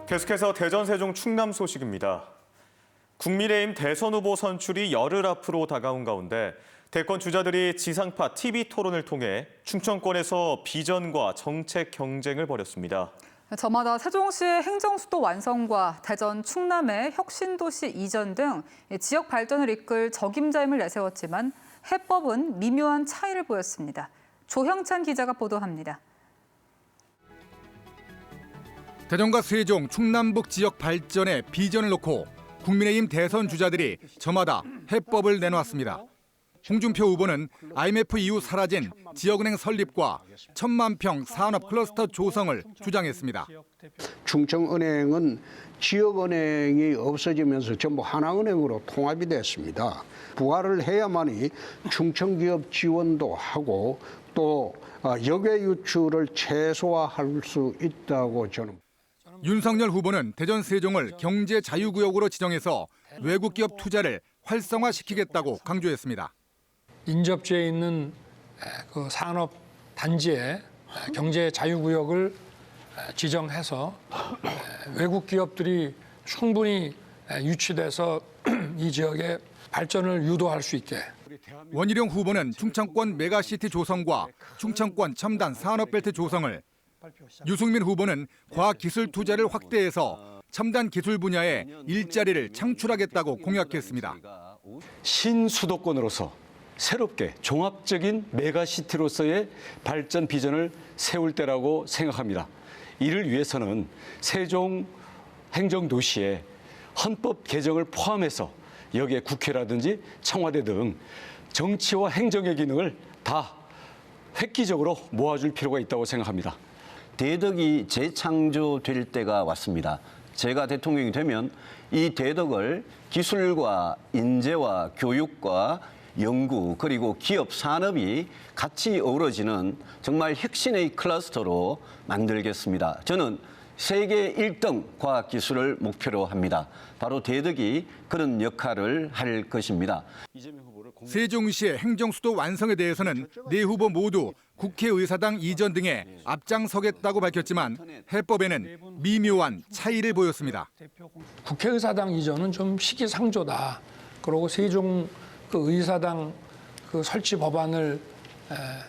계속해서 대전, 세종, 충남 소식입니다. 국민의힘 대선 후보 선출이 열흘 앞으로 다가온 가운데 대권 주자들이 지상파 TV 토론을 통해 충청권에서 비전과 정책 경쟁을 벌였습니다. 저마다 세종시의 행정수도 완성과 대전, 충남의 혁신도시 이전 등 지역 발전을 이끌 적임자임을 내세웠지만 해법은 미묘한 차이를 보였습니다. 조형찬 기자가 보도합니다. 대전과 세종, 충남북 지역 발전에 비전을 놓고 국민의힘 대선 주자들이 저마다 해법을 내놓았습니다. 홍준표 후보는 IMF 이후 사라진 지역은행 설립과 1,000만 평 산업 클러스터 조성을 주장했습니다. 충청은행은 지역은행이 없어지면서 전부 하나은행으로 통합이 됐습니다. 부활을 해야만이 충청기업 지원도 하고 또 역외 유출을 최소화할 수 있다고 저는. 윤석열 후보는 대전, 세종을 경제 자유구역으로 지정해서 외국 기업 투자를 활성화시키겠다고 강조했습니다. 인접지에 있는 그 산업 단지에 경제 자유구역을 지정해서 외국 기업들이 충분히 유치돼서 이 지역의 발전을 유도할 수 있게. 원희룡 후보는 충청권 메가시티 조성과 충청권 첨단 산업벨트 조성을, 유승민 후보는 과학기술 투자를 확대해서 첨단 기술 분야에 일자리를 창출하겠다고 공약했습니다. 신수도권으로서 새롭게 종합적인 메가시티로서의 발전 비전을 세울 때라고 생각합니다. 이를 위해서는 세종 행정도시에 헌법 개정을 포함해서 여기에 국회라든지 청와대 등 정치와 행정의 기능을 다 획기적으로 모아줄 필요가 있다고 생각합니다. 대덕이 재창조될 때가 왔습니다. 제가 대통령이 되면 이 대덕을 기술과 인재와 교육과 연구 그리고 기업 산업이 같이 어우러지는 정말 혁신의 클러스터로 만들겠습니다. 저는 세계 1등 과학기술을 목표로 합니다. 바로 대덕이 그런 역할을 할 것입니다. 세종시의 행정수도 완성에 대해서는 네 후보 모두 국회의사당 이전 등에 앞장서겠다고 밝혔지만 해법에는 미묘한 차이를 보였습니다. 국회의사당 이전은 좀 시기상조다. 그리고 세종 그 의사당 그 설치 법안을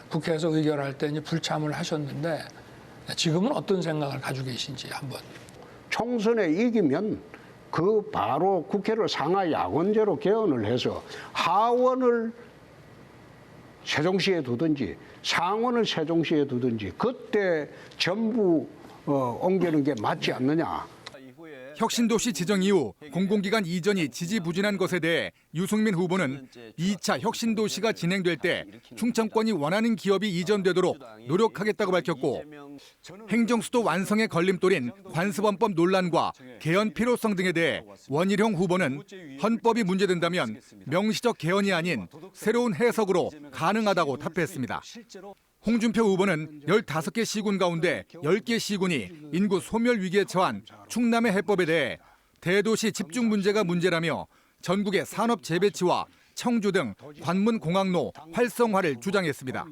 국회에서 의결할 때 이제 불참을 하셨는데 지금은 어떤 생각을 가지고 계신지 한번. 총선에 이기면 그 바로 국회를 상하 야권제로 개헌을 해서 하원을 세종시에 두든지 상원을 세종시에 두든지 그때 전부 옮기는 게 맞지 않느냐. 혁신도시 지정 이후 공공기관 이전이 지지부진한 것에 대해 유승민 후보는 2차 혁신도시가 진행될 때 충청권이 원하는 기업이 이전되도록 노력하겠다고 밝혔고, 행정수도 완성의 걸림돌인 관습헌법 논란과 개헌 필요성 등에 대해 원희룡 후보는 헌법이 문제된다면 명시적 개헌이 아닌 새로운 해석으로 가능하다고 답했습니다. 홍준표 후보는 15개 시군 가운데 10개 시군이 인구 소멸 위기에 처한 충남의 해법에 대해 대도시 집중 문제가 문제라며 전국의 산업 재배치와 청주 등 관문 공항로 활성화를 주장했습니다.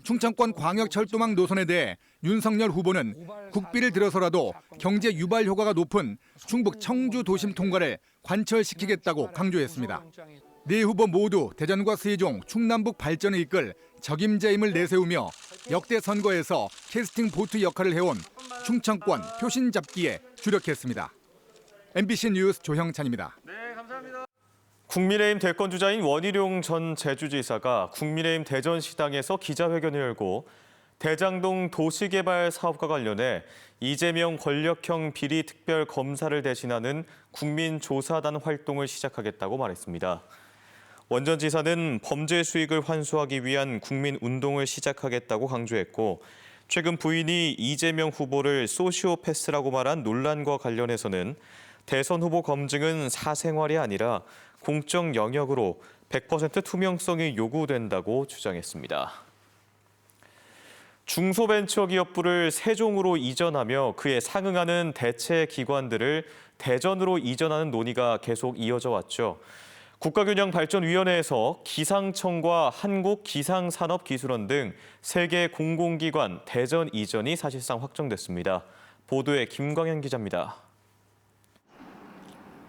충청권 광역철도망 노선에 대해 윤석열 후보는 국비를 들여서라도 경제 유발 효과가 높은 충북 청주 도심 통과를 관철시키겠다고 강조했습니다. 네 후보 모두 대전과 세종, 충남북 발전을 이끌 적임자임을 내세우며 역대 선거에서 캐스팅 보트 역할을 해온 충청권 표신 잡기에 주력했습니다. MBC 뉴스 조형찬입니다. 네, 감사합니다. 국민의힘 대권 주자인 원희룡 전 제주지사가 국민의힘 대전시당에서 기자회견을 열고 대장동 도시개발 사업과 관련해 이재명 권력형 비리 특별 검사를 대신하는 국민조사단 활동을 시작하겠다고 말했습니다. 원 전 지사는 범죄 수익을 환수하기 위한 국민운동을 시작하겠다고 강조했고, 최근 부인이 이재명 후보를 소시오패스라고 말한 논란과 관련해서는 대선 후보 검증은 사생활이 아니라 공적 영역으로 100% 투명성이 요구된다고 주장했습니다. 중소벤처기업부를 세종으로 이전하며 그에 상응하는 대체 기관들을 대전으로 이전하는 논의가 계속 이어져 왔죠. 국가균형발전위원회에서 기상청과 한국기상산업기술원 등 3개 공공기관 대전 이전이 사실상 확정됐습니다. 보도에 김광현 기자입니다.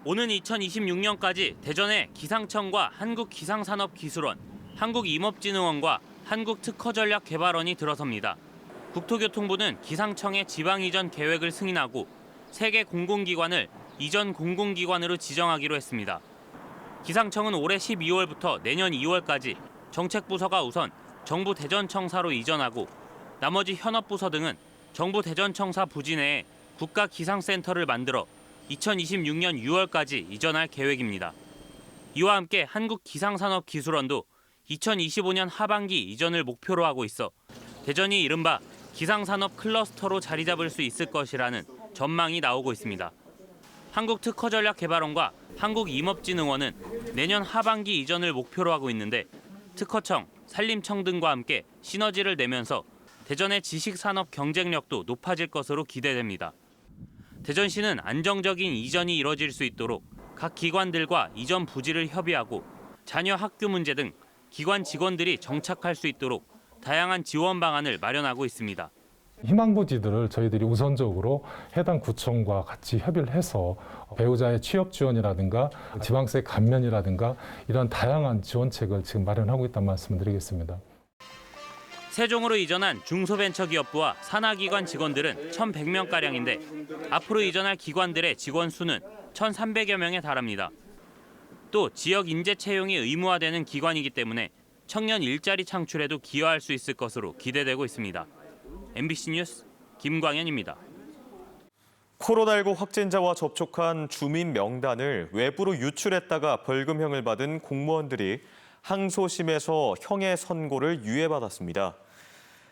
오는 2026년까지 대전에 기상청과 한국기상산업기술원, 한국임업진흥원과 한국특허전략개발원이 들어섭니다. 국토교통부는 기상청의 지방 이전 계획을 승인하고 3개 공공기관을 이전 공공기관으로 지정하기로 했습니다. 기상청은 올해 12월부터 내년 2월까지 정책부서가 우선 정부 대전청사로 이전하고 나머지 현업부서 등은 정부 대전청사 부지 내에 국가기상센터를 만들어 2026년 6월까지 이전할 계획입니다. 이와 함께 한국기상산업기술원도 2025년 하반기 이전을 목표로 하고 있어 대전이 이른바 기상산업 클러스터로 자리 잡을 수 있을 것이라는 전망이 나오고 있습니다. 한국특허전략개발원과 한국임업진흥원은 내년 하반기 이전을 목표로 하고 있는데 특허청, 산림청 등과 함께 시너지를 내면서 대전의 지식산업 경쟁력도 높아질 것으로 기대됩니다. 대전시는 안정적인 이전이 이뤄질 수 있도록 각 기관들과 이전 부지를 협의하고 자녀 학교 문제 등 기관 직원들이 정착할 수 있도록 다양한 지원 방안을 마련하고 있습니다. 희망부지들을 저희들이 우선적으로 해당 구청과 같이 협의를 해서 배우자의 취업 지원이라든가 지방세 감면이라든가 이런 다양한 지원책을 지금 마련하고 있다는 말씀을 드리겠습니다. 세종으로 이전한 중소벤처기업부와 산하기관 직원들은 1,100명가량인데 앞으로 이전할 기관들의 직원 수는 1,300여 명에 달합니다. 또 지역 인재 채용이 의무화되는 기관이기 때문에 청년 일자리 창출에도 기여할 수 있을 것으로 기대되고 있습니다. MBC 뉴스 김광현입니다. 코로나19 확진자와 접촉한 주민 명단을 외부로 유출했다가 벌금형을 받은 공무원들이 항소심에서 형의 선고를 유예받았습니다.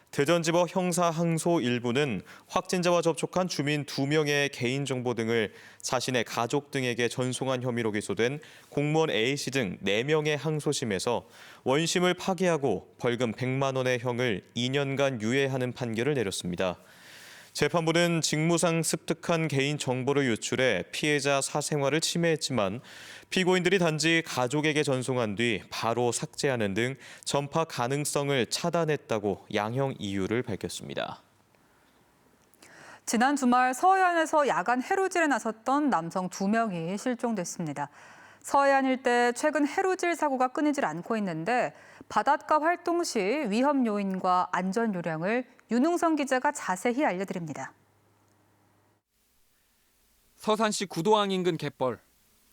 대전지법 형사항소 1부는 확진자와 접촉한 주민 2명의 개인정보 등을 자신의 가족 등에게 전송한 혐의로 기소된 공무원 A씨 등 4명의 항소심에서 원심을 파기하고 벌금 100만 원의 형을 2년간 유예하는 판결을 내렸습니다. 재판부는 직무상 습득한 개인 정보를 유출해 피해자 사생활을 침해했지만 피고인들이 단지 가족에게 전송한 뒤 바로 삭제하는 등 전파 가능성을 차단했다고 양형 이유를 밝혔습니다. 지난 주말 서해안에서 야간 해루질에 나섰던 남성 2명이 실종됐습니다. 서해안 일대 최근 해루질 사고가 끊이질 않고 있는데 바닷가 활동 시 위험 요인과 안전 요령을 윤웅성 기자가 자세히 알려드립니다. 서산시 구도항 인근 갯벌.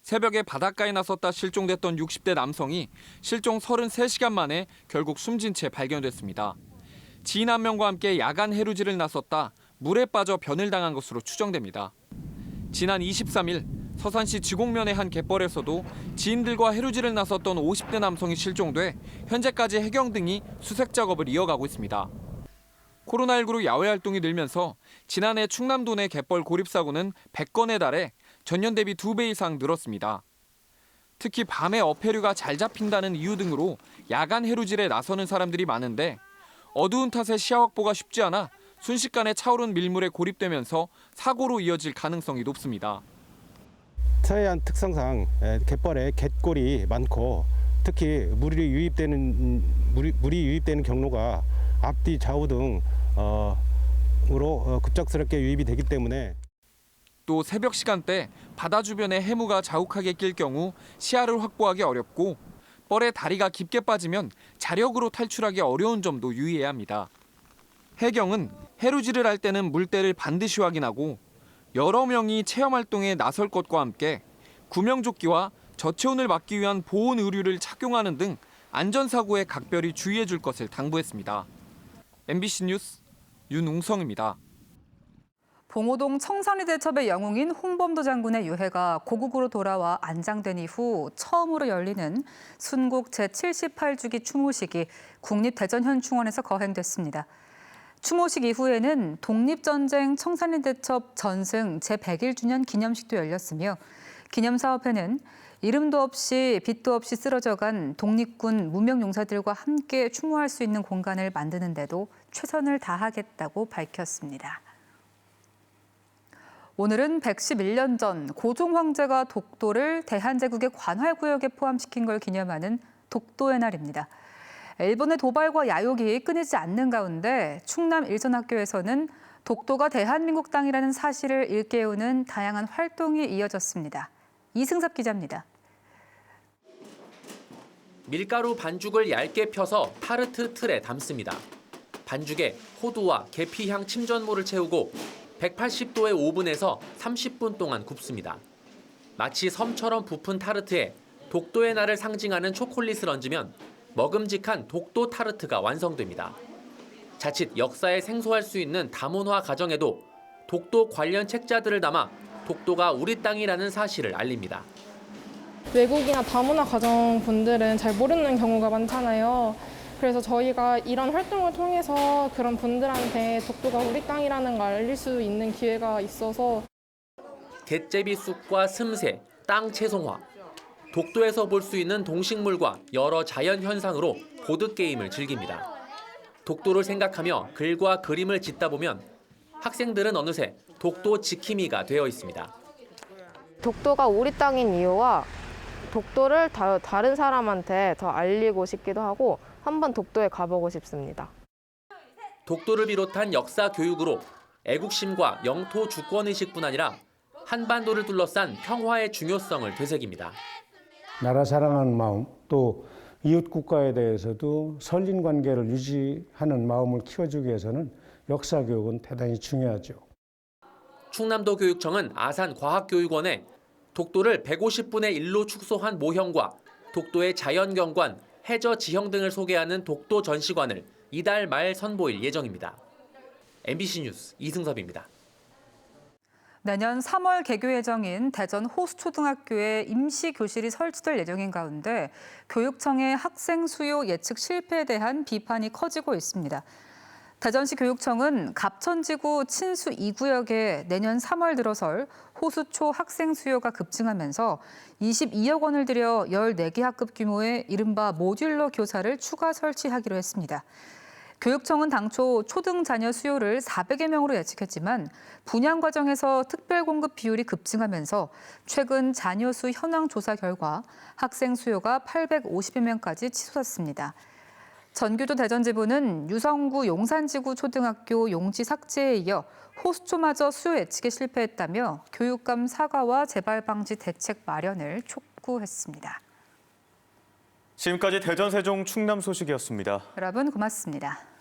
새벽에 바닷가에 나섰다 실종됐던 60대 남성이 실종 33시간 만에 결국 숨진 채 발견됐습니다. 지인 한 명과 함께 야간 해루질을 나섰다 물에 빠져 변을 당한 것으로 추정됩니다. 지난 23일 서산시 지곡면의 한 갯벌에서도 지인들과 해루질을 나섰던 50대 남성이 실종돼 현재까지 해경 등이 수색 작업을 이어가고 있습니다. 코로나19로 야외 활동이 늘면서 지난해 충남도 내 갯벌 고립 사고는 100건에 달해 전년 대비 2배 이상 늘었습니다. 특히 밤에 어패류가 잘 잡힌다는 이유 등으로 야간 해루질에 나서는 사람들이 많은데 어두운 탓에 시야 확보가 쉽지 않아 순식간에 차오른 밀물에 고립되면서 사고로 이어질 가능성이 높습니다. 서해안 특성상 갯벌에 갯골이 많고 특히 물이 유입되는 경로가 앞뒤 좌우 등으로 급작스럽게 유입이 되기 때문에 또 새벽 시간대 바다 주변에 해무가 자욱하게 낄 경우 시야를 확보하기 어렵고 뻘에 다리가 깊게 빠지면 자력으로 탈출하기 어려운 점도 유의해야 합니다. 해경은 해루질을 할 때는 물때를 반드시 확인하고 여러 명이 체험 활동에 나설 것과 함께 구명조끼와 저체온을 막기 위한 보온 의류를 착용하는 등 안전사고에 각별히 주의해 줄 것을 당부했습니다. MBC 뉴스 윤웅성입니다. 봉오동 청산리 대첩의 영웅인 홍범도 장군의 유해가 고국으로 돌아와 안장된 이후 처음으로 열리는 순국 제78주기 추모식이 국립대전현충원에서 거행됐습니다. 추모식 이후에는 독립전쟁 청산리 대첩 전승 제101주년 기념식도 열렸으며 기념사업회는 이름도 없이 빛도 없이 쓰러져간 독립군 무명용사들과 함께 추모할 수 있는 공간을 만드는 데도 최선을 다하겠다고 밝혔습니다. 오늘은 111년 전 고종 황제가 독도를 대한제국의 관할구역에 포함시킨 걸 기념하는 독도의 날입니다. 일본의 도발과 야욕이 끊이지 않는 가운데 충남 일선학교에서는 독도가 대한민국 땅이라는 사실을 일깨우는 다양한 활동이 이어졌습니다. 이승섭 기자입니다. 밀가루 반죽을 얇게 펴서 타르트 틀에 담습니다. 반죽에 호두와 계피향 침전물을 채우고 180도의 오븐에서 30분 동안 굽습니다. 마치 섬처럼 부푼 타르트에 독도의 날을 상징하는 초콜릿을 얹으면 먹음직한 독도 타르트가 완성됩니다. 자칫 역사에 생소할 수 있는 다문화 가정에도 독도 관련 책자들을 담아 독도가 우리 땅이라는 사실을 알립니다. 외국이나 다문화 가정분들은 잘 모르는 경우가 많잖아요. 그래서 저희가 이런 활동을 통해서 그런 분들한테 독도가 우리 땅이라는 걸 알릴 수 있는 기회가 있어서 갯제비쑥과 슴새, 땅 채송화, 독도에서 볼 수 있는 동식물과 여러 자연 현상으로 보드게임을 즐깁니다. 독도를 생각하며 글과 그림을 짓다 보면 학생들은 어느새 독도 지킴이가 되어 있습니다. 독도가 우리 땅인 이유와 독도를 다른 사람한테 더 알리고 싶기도 하고 한번 독도에 가보고 싶습니다. 독도를 비롯한 역사 교육으로 애국심과 영토 주권의식뿐 아니라 한반도를 둘러싼 평화의 중요성을 되새깁니다. 나라 사랑하는 마음, 또 이웃 국가에 대해서도 설린 관계를 유지하는 마음을 키워주기 위해서는 역사 교육은 대단히 중요하죠. 충남도 교육청은 아산과학교육원에 독도를 150분의 1로 축소한 모형과 독도의 자연경관, 해저 지형 등을 소개하는 독도 전시관을 이달 말 선보일 예정입니다. MBC 뉴스 이승섭입니다. 내년 3월 개교 예정인 대전 호수초등학교에 임시 교실이 설치될 예정인 가운데 교육청의 학생 수요 예측 실패에 대한 비판이 커지고 있습니다. 대전시 교육청은 갑천지구 친수 2구역에 내년 3월 들어설 호수초 학생 수요가 급증하면서 22억 원을 들여 14개 학급 규모의 이른바 모듈러 교사를 추가 설치하기로 했습니다. 교육청은 당초 초등 자녀 수요를 400여 명으로 예측했지만 분양 과정에서 특별 공급 비율이 급증하면서 최근 자녀 수 현황 조사 결과 학생 수요가 850여 명까지 치솟았습니다. 전교조 대전지부는 유성구 용산지구 초등학교 용지 삭제에 이어 호수초마저 수요 예측에 실패했다며 교육감 사과와 재발 방지 대책 마련을 촉구했습니다. 지금까지 대전, 세종, 충남 소식이었습니다. 여러분 고맙습니다.